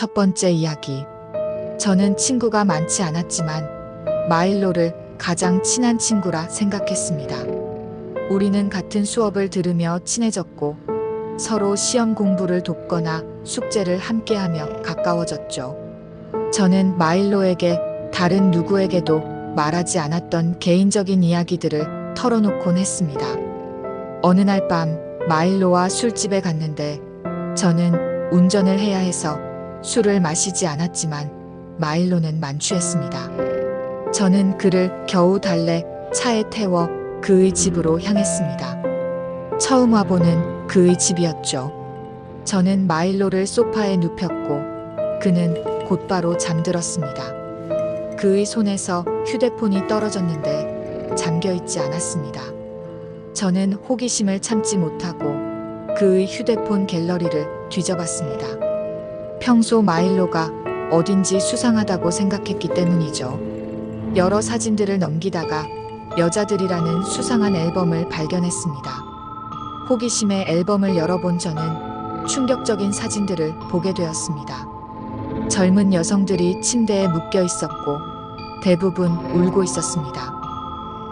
첫 번째 이야기. 저는 친구가 많지 않았지만 마일로를 가장 친한 친구라 생각했습니다. 우리는 같은 수업을 들으며 친해졌고 서로 시험 공부를 돕거나 숙제를 함께하며 가까워졌죠. 저는 마일로에게 다른 누구에게도 말하지 않았던 개인적인 이야기들을 털어놓곤 했습니다. 어느 날 밤 마일로와 술집에 갔는데 저는 운전을 해야 해서 술을 마시지 않았지만 마일로는 만취했습니다. 저는 그를 겨우 달래 차에 태워 그의 집으로 향했습니다. 처음 와보는 그의 집이었죠. 저는 마일로를 소파에 눕혔고 그는 곧바로 잠들었습니다. 그의 손에서 휴대폰이 떨어졌는데 잠겨있지 않았습니다. 저는 호기심을 참지 못하고 그의 휴대폰 갤러리를 뒤져봤습니다. 평소 마일로가 어딘지 수상하다고 생각했기 때문이죠. 여러 사진들을 넘기다가 여자들이라는 수상한 앨범을 발견했습니다. 호기심에 앨범을 열어본 저는 충격적인 사진들을 보게 되었습니다. 젊은 여성들이 침대에 묶여 있었고 대부분 울고 있었습니다.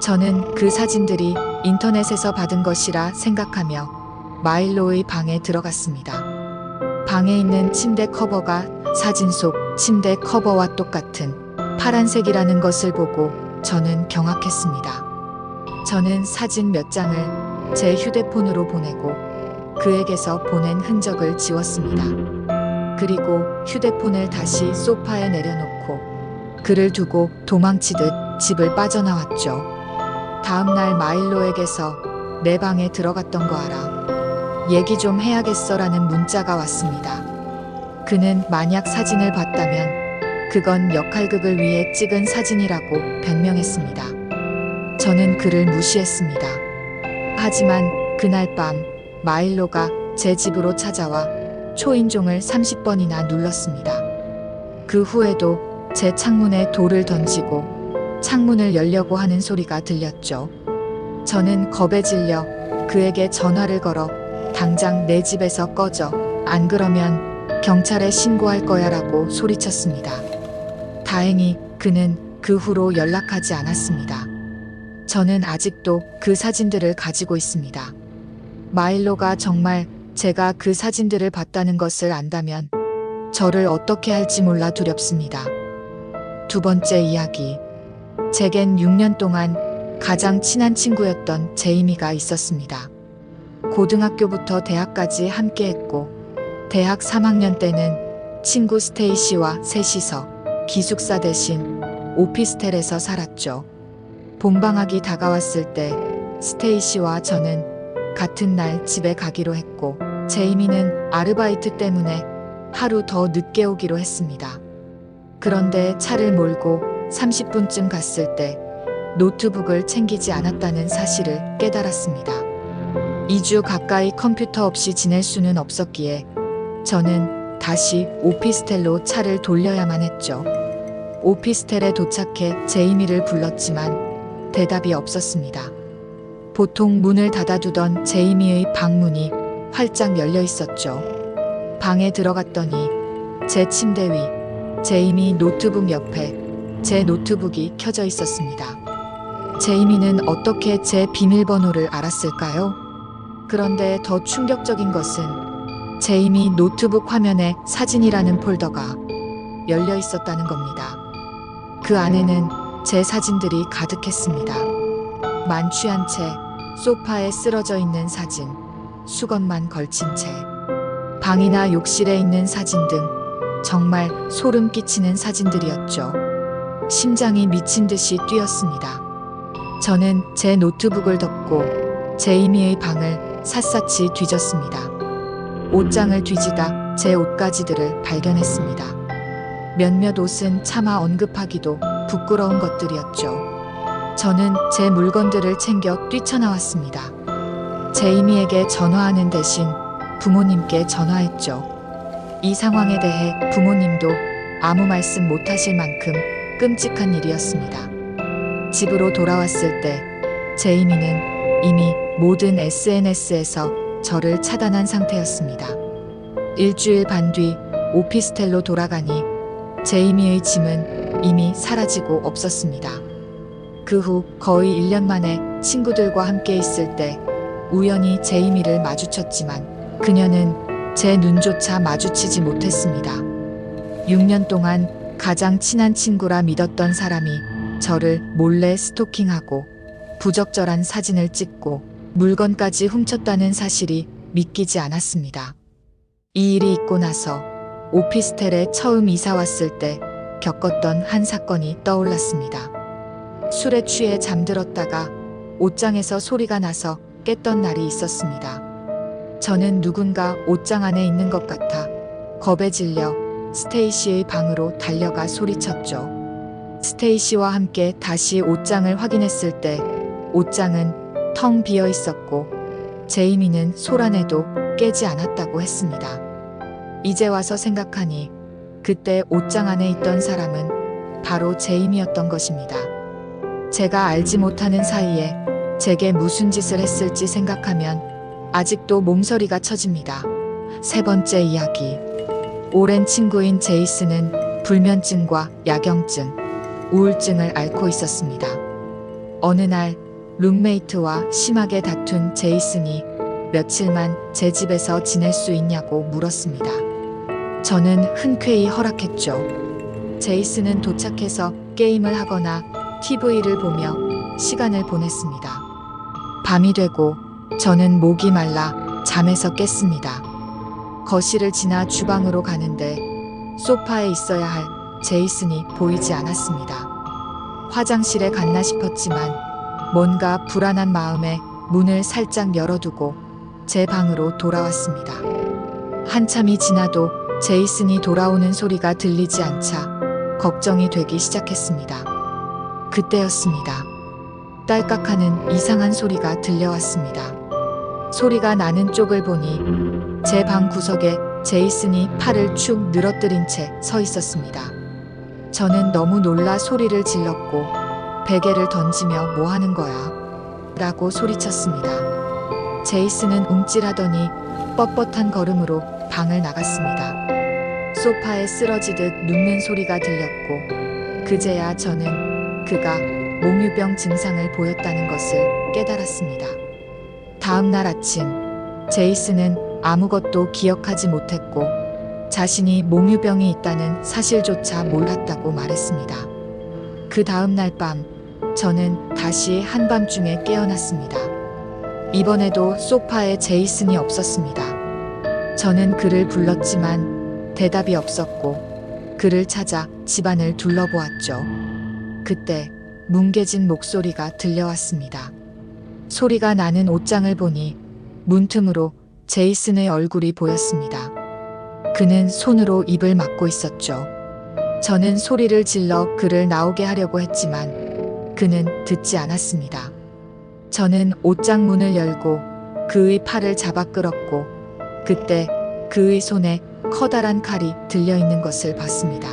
저는 그 사진들이 인터넷에서 받은 것이라 생각하며 마일로의 방에 들어갔습니다. 방에 있는 침대 커버가 사진 속 침대 커버와 똑같은 파란색이라는 것을 보고 저는 경악했습니다. 저는 사진 몇 장을 제 휴대폰으로 보내고 그에게서 보낸 흔적을 지웠습니다. 그리고 휴대폰을 다시 소파에 내려놓고 그를 두고 도망치듯 집을 빠져나왔죠. 다음날 마일로에게서 내 방에 들어갔던 거 알아? 얘기 좀 해야겠어라는 문자가 왔습니다. 그는 만약 사진을 봤다면 그건 역할극을 위해 찍은 사진이라고 변명했습니다. 저는 그를 무시했습니다. 하지만 그날 밤 마일로가 제 집으로 찾아와 초인종을 30번이나 눌렀습니다. 그 후에도 제 창문에 돌을 던지고 창문을 열려고 하는 소리가 들렸죠. 저는 겁에 질려 그에게 전화를 걸어 당장 내 집에서 꺼져, 안 그러면 경찰에 신고할 거야 라고 소리쳤습니다. 다행히 그는 그 후로 연락하지 않았습니다. 저는 아직도 그 사진들을 가지고 있습니다. 마일로가 정말 제가 그 사진들을 봤다는 것을 안다면 저를 어떻게 할지 몰라 두렵습니다. 두 번째 이야기. 제겐 6년 동안 가장 친한 친구였던 제이미가 있었습니다. 고등학교부터 대학까지 함께했고 대학 3학년 때는 친구 스테이시와 셋이서 기숙사 대신 오피스텔에서 살았죠. 봄방학이 다가왔을 때 스테이시와 저는 같은 날 집에 가기로 했고 제이미는 아르바이트 때문에 하루 더 늦게 오기로 했습니다. 그런데 차를 몰고 30분쯤 갔을 때 노트북을 챙기지 않았다는 사실을 깨달았습니다. 2주 가까이 컴퓨터 없이 지낼 수는 없었기에 저는 다시 오피스텔로 차를 돌려야만 했죠. 오피스텔에 도착해 제이미를 불렀지만 대답이 없었습니다. 보통 문을 닫아두던 제이미의 방문이 활짝 열려 있었죠. 방에 들어갔더니 제 침대 위 제이미 노트북 옆에 제 노트북이 켜져 있었습니다. 제이미는 어떻게 제 비밀번호를 알았을까요? 그런데 더 충격적인 것은 제이미 노트북 화면에 사진이라는 폴더가 열려 있었다는 겁니다. 그 안에는 제 사진들이 가득했습니다. 만취한 채 소파에 쓰러져 있는 사진, 수건만 걸친 채, 방이나 욕실에 있는 사진 등 정말 소름 끼치는 사진들이었죠. 심장이 미친 듯이 뛰었습니다. 저는 제 노트북을 덮고 제이미의 방을 샅샅이 뒤졌습니다. 옷장을 뒤지다 제 옷가지들을 발견했습니다. 몇몇 옷은 차마 언급하기도 부끄러운 것들이었죠. 저는 제 물건들을 챙겨 뛰쳐나왔습니다. 제이미에게 전화하는 대신 부모님께 전화했죠. 이 상황에 대해 부모님도 아무 말씀 못하실 만큼 끔찍한 일이었습니다. 집으로 돌아왔을 때 제이미는 이미 모든 SNS에서 저를 차단한 상태였습니다. 일주일 반 뒤 오피스텔로 돌아가니 제이미의 짐은 이미 사라지고 없었습니다. 그 후 거의 1년 만에 친구들과 함께 있을 때 우연히 제이미를 마주쳤지만 그녀는 제 눈조차 마주치지 못했습니다. 6년 동안 가장 친한 친구라 믿었던 사람이 저를 몰래 스토킹하고 부적절한 사진을 찍고 물건까지 훔쳤다는 사실이 믿기지 않았습니다. 이 일이 있고 나서 오피스텔에 처음 이사 왔을 때 겪었던 한 사건이 떠올랐습니다. 술에 취해 잠들었다가 옷장에서 소리가 나서 깼던 날이 있었습니다. 저는 누군가 옷장 안에 있는 것 같아 겁에 질려 스테이시의 방으로 달려가 소리쳤죠. 스테이시와 함께 다시 옷장을 확인했을 때 옷장은 텅 비어 있었고 제이미는 소란에도 깨지 않았다고 했습니다. 이제 와서 생각하니 그때 옷장 안에 있던 사람은 바로 제이미였던 것입니다. 제가 알지 못하는 사이에 제게 무슨 짓을 했을지 생각하면 아직도 몸서리가 쳐집니다. 세 번째 이야기. 오랜 친구인 제이슨은 불면증과 야경증, 우울증을 앓고 있었습니다. 어느 날 룸메이트와 심하게 다툰 제이슨이 며칠만 제 집에서 지낼 수 있냐고 물었습니다. 저는 흔쾌히 허락했죠. 제이슨은 도착해서 게임을 하거나 TV를 보며 시간을 보냈습니다. 밤이 되고 저는 목이 말라 잠에서 깼습니다. 거실을 지나 주방으로 가는데 소파에 있어야 할 제이슨이 보이지 않았습니다. 화장실에 갔나 싶었지만 뭔가 불안한 마음에 문을 살짝 열어두고 제 방으로 돌아왔습니다. 한참이 지나도 제이슨이 돌아오는 소리가 들리지 않자 걱정이 되기 시작했습니다. 그때였습니다. 딸깍하는 이상한 소리가 들려왔습니다. 소리가 나는 쪽을 보니 제 방 구석에 제이슨이 팔을 축 늘어뜨린 채 서 있었습니다. 저는 너무 놀라 소리를 질렀고 베개를 던지며 뭐 하는 거야? 라고 소리쳤습니다. 제이슨은 움찔하더니 뻣뻣한 걸음으로 방을 나갔습니다. 소파에 쓰러지듯 눕는 소리가 들렸고 그제야 저는 그가 몽유병 증상을 보였다는 것을 깨달았습니다. 다음 날 아침 제이슨은 아무것도 기억하지 못했고 자신이 몽유병이 있다는 사실조차 몰랐다고 말했습니다. 그 다음 날 밤 저는 다시 한밤중에 깨어났습니다. 이번에도 소파에 제이슨이 없었습니다. 저는 그를 불렀지만 대답이 없었고 그를 찾아 집안을 둘러보았죠. 그때 뭉개진 목소리가 들려왔습니다. 소리가 나는 옷장을 보니 문틈으로 제이슨의 얼굴이 보였습니다. 그는 손으로 입을 막고 있었죠. 저는 소리를 질러 그를 나오게 하려고 했지만 그는 듣지 않았습니다. 저는 옷장 문을 열고 그의 팔을 잡아 끌었고 그때 그의 손에 커다란 칼이 들려있는 것을 봤습니다.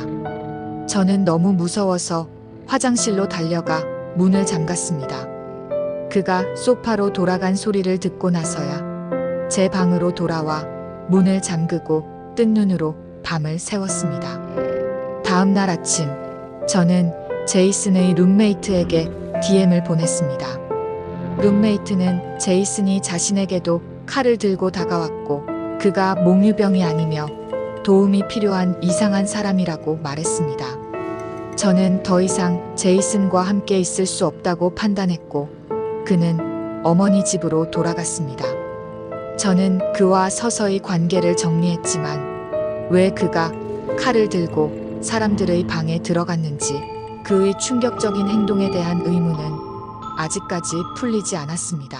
저는 너무 무서워서 화장실로 달려가 문을 잠갔습니다. 그가 소파로 돌아간 소리를 듣고 나서야 제 방으로 돌아와 문을 잠그고 뜬 눈으로 밤을 새웠습니다. 다음 날 아침 저는 제이슨의 룸메이트에게 DM을 보냈습니다. 룸메이트는 제이슨이 자신에게도 칼을 들고 다가왔고 그가 몽유병이 아니며 도움이 필요한 이상한 사람이라고 말했습니다. 저는 더 이상 제이슨과 함께 있을 수 없다고 판단했고 그는 어머니 집으로 돌아갔습니다. 저는 그와 서서히 관계를 정리했지만 왜 그가 칼을 들고 사람들의 방에 들어갔는지 그의 충격적인 행동에 대한 의문은 아직까지 풀리지 않았습니다.